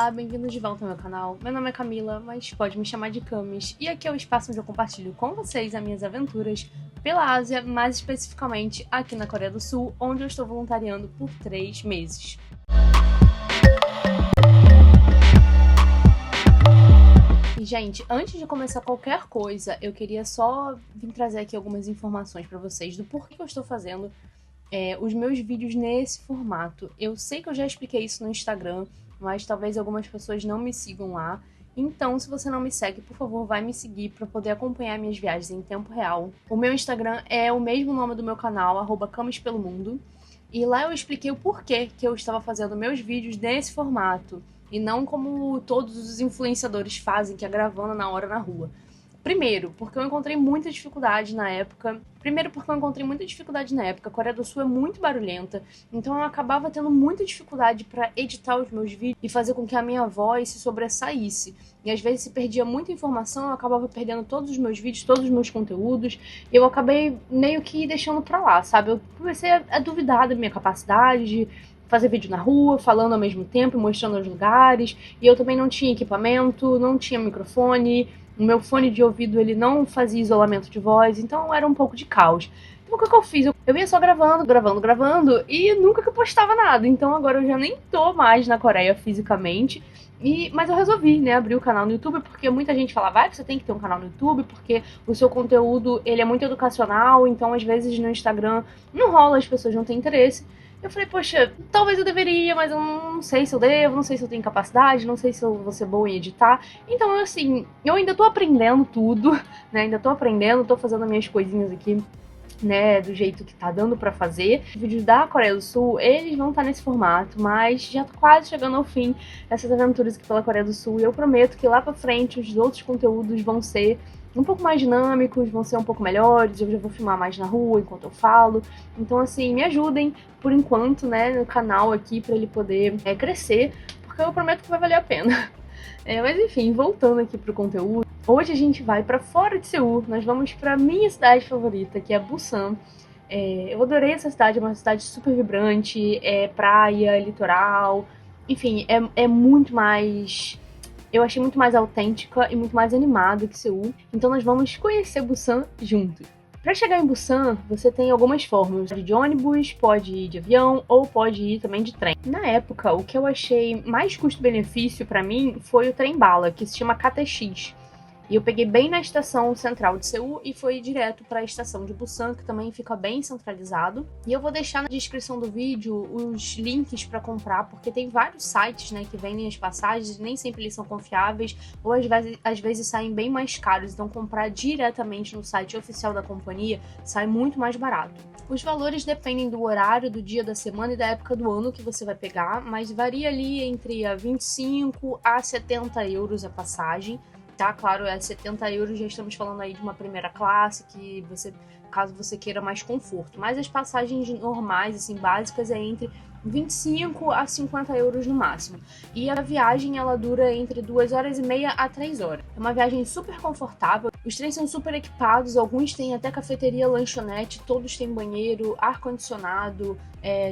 Olá, bem-vindos de volta ao meu canal. Meu nome é Camila, mas pode me chamar de Camis, e aqui é o espaço onde eu compartilho com vocês as minhas aventuras pela Ásia, mais especificamente aqui na Coreia do Sul, onde eu estou voluntariando por 3 meses. E, gente, antes de começar qualquer coisa, eu queria só vir trazer aqui algumas informações pra vocês do porquê que eu estou fazendo os meus vídeos nesse formato. Eu sei que eu já expliquei isso no Instagram, mas talvez algumas pessoas não me sigam lá. Então, se você não me segue, por favor, vai me seguir para poder acompanhar minhas viagens em tempo real. O meu Instagram é o mesmo nome do meu canal, @CamisPeloMundo. E lá eu expliquei o porquê que eu estava fazendo meus vídeos nesse formato. E não como todos os influenciadores fazem, que é gravando na hora na rua. Primeiro, porque eu encontrei muita dificuldade na época. A Coreia do Sul é muito barulhenta, então eu acabava tendo muita dificuldade para editar os meus vídeos e fazer com que a minha voz se sobressaísse. E às vezes se perdia muita informação, eu acabava perdendo todos os meus vídeos, todos os meus conteúdos, e eu acabei meio que deixando pra lá, sabe? Eu comecei a duvidar da minha capacidade de fazer vídeo na rua, falando ao mesmo tempo, mostrando os lugares, e eu também não tinha equipamento, não tinha microfone. O meu fone de ouvido, ele não fazia isolamento de voz, então era um pouco de caos. Então o que eu fiz? Eu ia só gravando, e nunca que eu postava nada. Então agora eu já nem tô mais na Coreia fisicamente. Mas eu resolvi, né, abrir o canal no YouTube, porque muita gente fala, vai, você tem que ter um canal no YouTube, porque o seu conteúdo, ele é muito educacional, então às vezes no Instagram não rola, as pessoas não têm interesse. Eu falei, poxa, talvez eu deveria, mas eu não sei se eu devo, não sei se eu tenho capacidade, não sei se eu vou ser boa em editar. Então, assim, eu ainda tô aprendendo tudo, né? Ainda tô aprendendo, tô fazendo as minhas coisinhas aqui, né, do jeito que tá dando pra fazer. Os vídeos da Coreia do Sul, eles vão estar nesse formato, mas já tô quase chegando ao fim dessas aventuras aqui pela Coreia do Sul. E eu prometo que lá pra frente os outros conteúdos vão ser um pouco mais dinâmicos, vão ser um pouco melhores, eu já vou filmar mais na rua enquanto eu falo. Então, assim, me ajudem por enquanto, né, no canal aqui pra ele poder crescer, porque eu prometo que vai valer a pena. Mas enfim, voltando aqui pro conteúdo, hoje a gente vai pra fora de Seul, nós vamos pra minha cidade favorita, que é Busan. Eu adorei essa cidade, é uma cidade super vibrante, praia, litoral, enfim, é muito mais... Eu achei muito mais autêntica e muito mais animada que Seul, então nós vamos conhecer Busan juntos. Para chegar em Busan, você tem algumas formas. Pode ir de ônibus, pode ir de avião ou pode ir também de trem. Na época, o que eu achei mais custo-benefício para mim foi o trem-bala, que se chama KTX. E eu peguei bem na estação central de Seul e fui direto para a estação de Busan, que também fica bem centralizado. E eu vou deixar na descrição do vídeo os links para comprar, porque tem vários sites, né, que vendem as passagens, nem sempre eles são confiáveis, ou às vezes saem bem mais caros. Então comprar diretamente no site oficial da companhia sai muito mais barato. Os valores dependem do horário, do dia da semana e da época do ano que você vai pegar, mas varia ali entre 25 a 70 euros a passagem. Tá, claro, 70 euros já estamos falando aí de uma primeira classe, que caso você queira mais conforto. Mas as passagens normais, assim, básicas, é entre 25 a 50 euros no máximo. E a viagem, ela dura entre 2 horas e meia a 3 horas. É uma viagem super confortável. Os trens são super equipados, alguns têm até cafeteria, lanchonete, todos têm banheiro, ar-condicionado,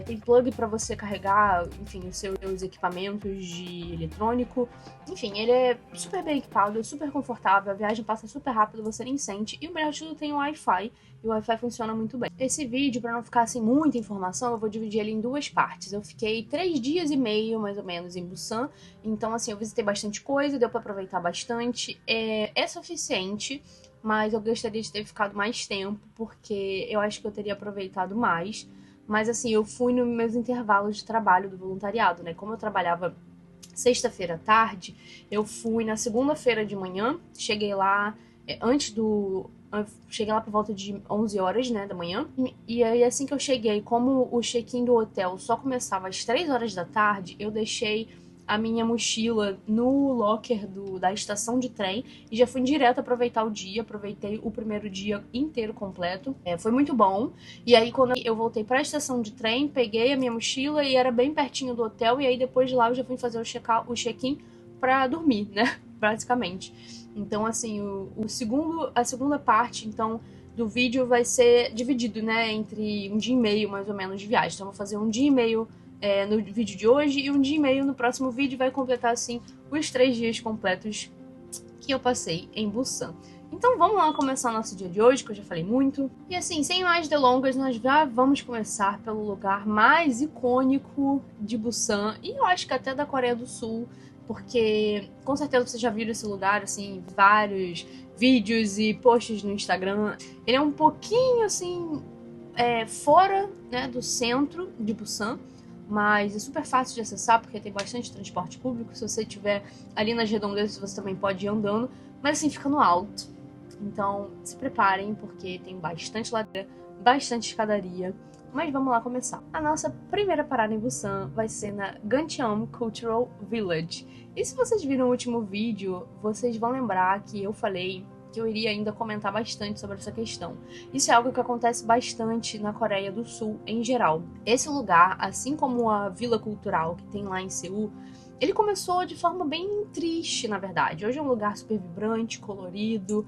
tem plug para você carregar, enfim, os seus equipamentos de eletrônico. Enfim, ele é super bem equipado, super confortável, a viagem passa super rápido, você nem sente. E o melhor de tudo, tem o Wi-Fi, e o Wi-Fi funciona muito bem. Esse vídeo, para não ficar sem muita informação, eu vou dividir ele em 2 partes. Eu fiquei 3 dias e meio, mais ou menos, em Busan. Então, assim, eu visitei bastante coisa, deu para aproveitar bastante. É suficiente, mas eu gostaria de ter ficado mais tempo, porque eu acho que eu teria aproveitado mais. Mas, assim, eu fui nos meus intervalos de trabalho do voluntariado, né? Como eu trabalhava sexta-feira à tarde, eu fui na segunda-feira de manhã, cheguei lá cheguei lá por volta de 11 horas, né, da manhã. E aí, assim que eu cheguei, como o check-in do hotel só começava às 3 horas da tarde, eu deixei a minha mochila no locker da estação de trem e já fui direto aproveitar o dia. Aproveitei o primeiro dia inteiro completo. Foi muito bom. E aí, quando eu voltei para a estação de trem, peguei a minha mochila e era bem pertinho do hotel. E aí, depois de lá, eu já fui fazer o check-in para dormir, né, basicamente. Então, assim, a segunda parte, então, do vídeo vai ser dividido, né, entre 1 dia e meio, mais ou menos, de viagem. Então, eu vou fazer 1 dia e meio no vídeo de hoje, e 1 dia e meio no próximo vídeo. Vai completar, assim, os 3 dias completos que eu passei em Busan. Então vamos lá começar o nosso dia de hoje, que eu já falei muito. E assim, sem mais delongas, nós já vamos começar pelo lugar mais icônico de Busan, e eu acho que até da Coreia do Sul, porque com certeza vocês já viram esse lugar, assim, vários vídeos e posts no Instagram. Ele é um pouquinho, assim, fora, né, do centro de Busan, mas é super fácil de acessar porque tem bastante transporte público. Se você estiver ali nas redondezas, você também pode ir andando, mas assim, fica no alto. Então se preparem, porque tem bastante ladeira, bastante escadaria. Mas vamos lá começar. A nossa primeira parada em Busan vai ser na Gancheom Cultural Village. E se vocês viram o último vídeo, vocês vão lembrar que eu falei que eu iria ainda comentar bastante sobre essa questão. Isso é algo que acontece bastante na Coreia do Sul em geral. Esse lugar, assim como a Vila Cultural que tem lá em Seul, ele começou de forma bem triste, na verdade. Hoje é um lugar super vibrante, colorido,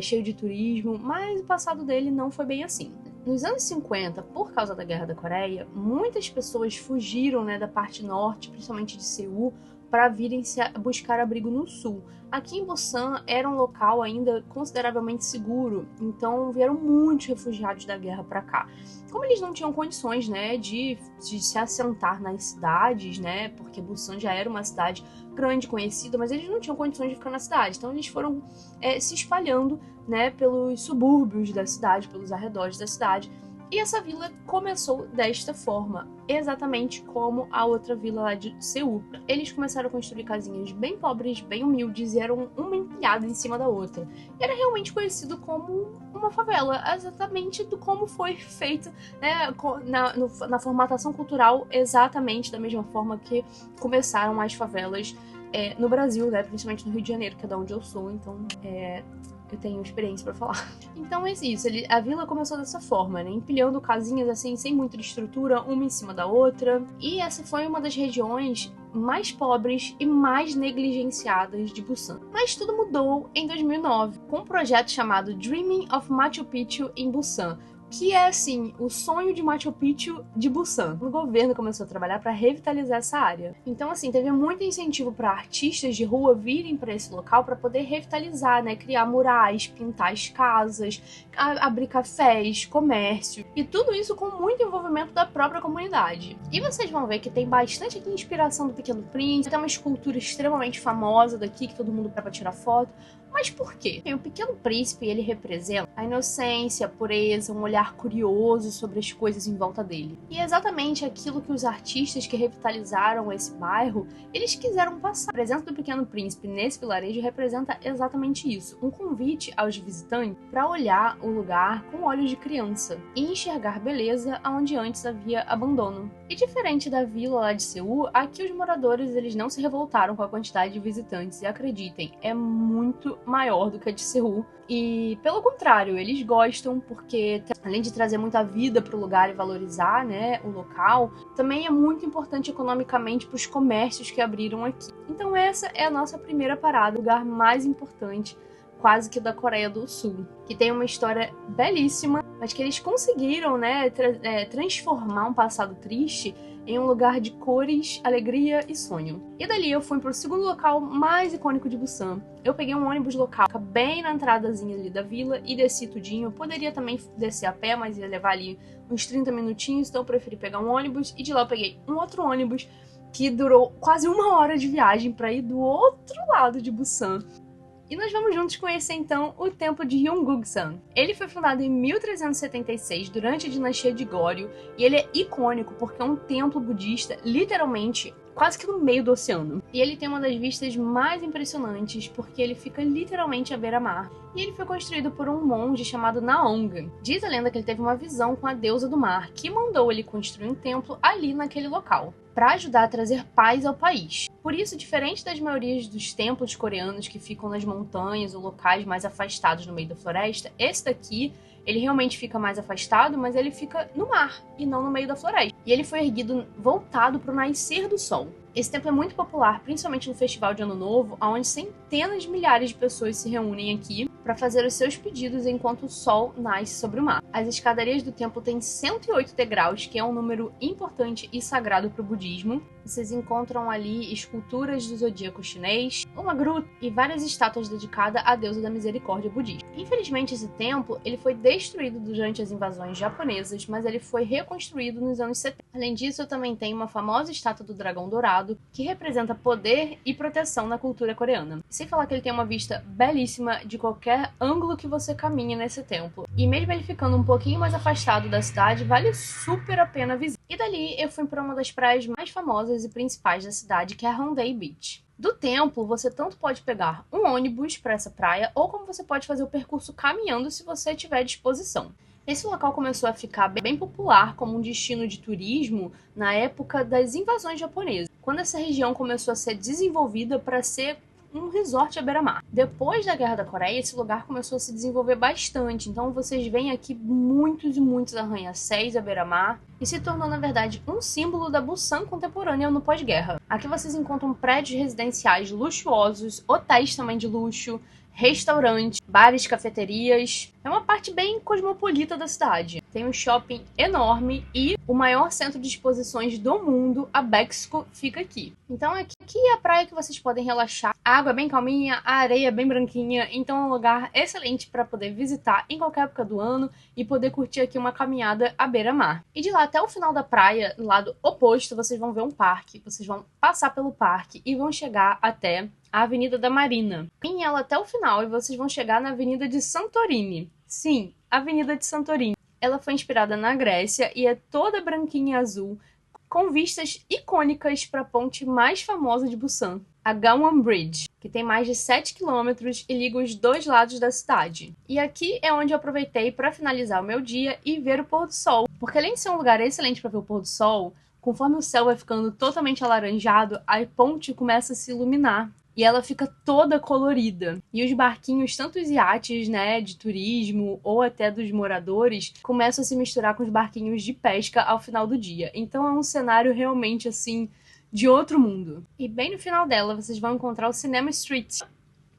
cheio de turismo, mas o passado dele não foi bem assim. Nos anos 50, por causa da Guerra da Coreia, muitas pessoas fugiram, né, da parte norte, principalmente de Seul, para virem buscar abrigo no sul. Aqui em Busan era um local ainda consideravelmente seguro, então vieram muitos refugiados da guerra para cá. Como eles não tinham condições, né, de se assentar nas cidades, né, porque Busan já era uma cidade grande, conhecida, mas eles não tinham condições de ficar na cidade, então eles foram se espalhando, né, pelos subúrbios da cidade, pelos arredores da cidade. E essa vila começou desta forma, exatamente como a outra vila lá de Seul. Eles começaram a construir casinhas bem pobres, bem humildes, e eram uma empilhada em cima da outra. E era realmente conhecido como uma favela, exatamente do como foi feito, né, na formatação cultural, exatamente da mesma forma que começaram as favelas no Brasil, né, principalmente no Rio de Janeiro, que é da onde eu sou, então eu tenho experiência pra falar. Então é isso, a vila começou dessa forma, né, empilhando casinhas assim, sem muita estrutura, uma em cima da outra. E essa foi uma das regiões mais pobres e mais negligenciadas de Busan. Mas tudo mudou em 2009, com um projeto chamado Dreaming of Machu Picchu em Busan, que é, assim, o sonho de Machu Picchu de Busan. O governo começou a trabalhar para revitalizar essa área. Então, assim, teve muito incentivo para artistas de rua virem para esse local para poder revitalizar, né? Criar murais, pintar as casas, abrir cafés, comércio. E tudo isso com muito envolvimento da própria comunidade. E vocês vão ver que tem bastante aqui inspiração do Pequeno Príncipe. Tem uma escultura extremamente famosa daqui que todo mundo quer para tirar foto. Mas por quê? O Pequeno Príncipe, ele representa a inocência, a pureza, um olhar curioso sobre as coisas em volta dele. E é exatamente aquilo que os artistas que revitalizaram esse bairro, eles quiseram passar. A presença do Pequeno Príncipe nesse vilarejo representa exatamente isso. Um convite aos visitantes para olhar o lugar com olhos de criança e enxergar beleza onde antes havia abandono. E diferente da vila lá de Seul, aqui os moradores eles não se revoltaram com a quantidade de visitantes. E acreditem, é muito maior do que a de Seul. E pelo contrário, eles gostam porque, além de trazer muita vida para o lugar e valorizar, né, o local, também é muito importante economicamente para os comércios que abriram aqui. Então essa é a nossa primeira parada, o lugar mais importante, quase que da Coreia do Sul, que tem uma história belíssima, mas que eles conseguiram, né, transformar um passado triste em um lugar de cores, alegria e sonho. E dali eu fui pro segundo local mais icônico de Busan. Eu peguei um ônibus local, bem na entradazinha ali da vila, e desci tudinho. Eu poderia também descer a pé, mas ia levar ali uns 30 minutinhos, então eu preferi pegar um ônibus, e de lá eu peguei um outro ônibus, que durou quase 1 hora de viagem para ir do outro lado de Busan. E nós vamos juntos conhecer então o templo de Yeongguksan. Ele foi fundado em 1376 durante a dinastia de Goryeo e ele é icônico porque é um templo budista literalmente quase que no meio do oceano. E ele tem uma das vistas mais impressionantes porque ele fica literalmente à beira-mar. E ele foi construído por um monge chamado Naongan. Diz a lenda que ele teve uma visão com a deusa do mar, que mandou ele construir um templo ali naquele local, para ajudar a trazer paz ao país. Por isso, diferente das maiorias dos templos coreanos que ficam nas montanhas ou locais mais afastados no meio da floresta, esse daqui, ele realmente fica mais afastado, mas ele fica no mar e não no meio da floresta. E ele foi erguido voltado para o nascer do sol. Esse templo é muito popular, principalmente no Festival de Ano Novo, onde centenas de milhares de pessoas se reúnem aqui para fazer os seus pedidos enquanto o sol nasce sobre o mar. As escadarias do templo têm 108 degraus, que é um número importante e sagrado para o budismo. Vocês encontram ali esculturas do zodíaco chinês, uma gruta e várias estátuas dedicadas à deusa da misericórdia budista. Infelizmente, esse templo ele foi destruído durante as invasões japonesas, mas ele foi reconstruído nos anos 70. Além disso, também tem uma famosa estátua do dragão dourado, que representa poder e proteção na cultura coreana. Sem falar que ele tem uma vista belíssima de qualquer ângulo que você caminhe nesse templo. E mesmo ele ficando um pouquinho mais afastado da cidade, vale super a pena visitar. E dali eu fui para uma das praias mais famosas e principais da cidade, que é a Hyundai Beach. Do templo, você tanto pode pegar um ônibus para essa praia, ou como você pode fazer o percurso caminhando se você tiver disposição. Esse local começou a ficar bem popular como um destino de turismo na época das invasões japonesas, quando essa região começou a ser desenvolvida para ser um resort à beira-mar. Depois da Guerra da Coreia, esse lugar começou a se desenvolver bastante, então vocês veem aqui muitos e muitos arranha-céus à beira-mar, e se tornou, na verdade, um símbolo da Busan contemporânea no pós-guerra. Aqui vocês encontram prédios residenciais luxuosos, hotéis também de luxo, restaurantes, bares, cafeterias. É uma parte bem cosmopolita da cidade. Tem um shopping enorme e o maior centro de exposições do mundo, a Bexco, fica aqui. Então aqui é a praia que vocês podem relaxar. A água é bem calminha, a areia é bem branquinha, então é um lugar excelente para poder visitar em qualquer época do ano e poder curtir aqui uma caminhada à beira-mar. E de lá até o final da praia, no lado oposto, vocês vão ver um parque, vocês vão passar pelo parque e vão chegar até a Avenida da Marina. Vem ela até o final e vocês vão chegar na Avenida de Santorini. Sim, Avenida de Santorini. Ela foi inspirada na Grécia e é toda branquinha e azul, com vistas icônicas para a ponte mais famosa de Busan, a Gangwon Bridge, que tem mais de 7 quilômetros e liga os dois lados da cidade. E aqui é onde eu aproveitei para finalizar o meu dia e ver o pôr do sol, porque além de ser um lugar excelente para ver o pôr do sol, conforme o céu vai ficando totalmente alaranjado, a ponte começa a se iluminar. E ela fica toda colorida. E os barquinhos, tanto os iates, né, de turismo ou até dos moradores, começam a se misturar com os barquinhos de pesca ao final do dia. Então é um cenário realmente, assim, de outro mundo. E bem no final dela, vocês vão encontrar o Cinema Street,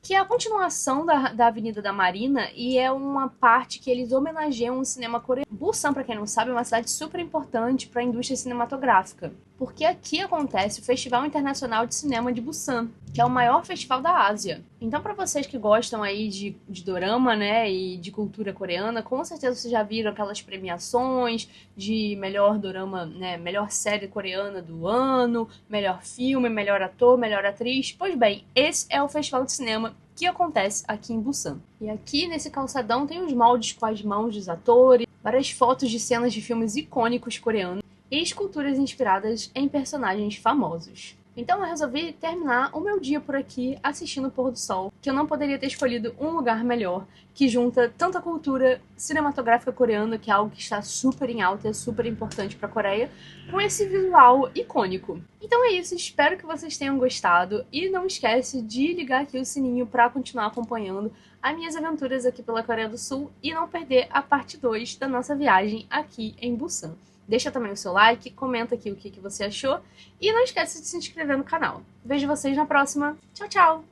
que é a continuação da Avenida da Marina e é uma parte que eles homenageiam o cinema coreano. Busan, para quem não sabe, é uma cidade super importante para a indústria cinematográfica, porque aqui acontece o Festival Internacional de Cinema de Busan, que é o maior festival da Ásia. Então, para vocês que gostam aí de dorama, né, e de cultura coreana, com certeza vocês já viram aquelas premiações de melhor dorama, né, melhor série coreana do ano, melhor filme, melhor ator, melhor atriz. Pois bem, esse é o festival de cinema que acontece aqui em Busan. E aqui nesse calçadão tem os moldes com as mãos dos atores, várias fotos de cenas de filmes icônicos coreanos e esculturas inspiradas em personagens famosos. Então eu resolvi terminar o meu dia por aqui assistindo o pôr do sol, que eu não poderia ter escolhido um lugar melhor, que junta tanta cultura cinematográfica coreana, que é algo que está super em alta e é super importante para a Coreia, com esse visual icônico. Então é isso, espero que vocês tenham gostado e não esquece de ligar aqui o sininho para continuar acompanhando as minhas aventuras aqui pela Coreia do Sul e não perder a parte 2 da nossa viagem aqui em Busan. Deixa também o seu like, comenta aqui o que você achou e não esquece de se inscrever no canal. Vejo vocês na próxima. Tchau, tchau!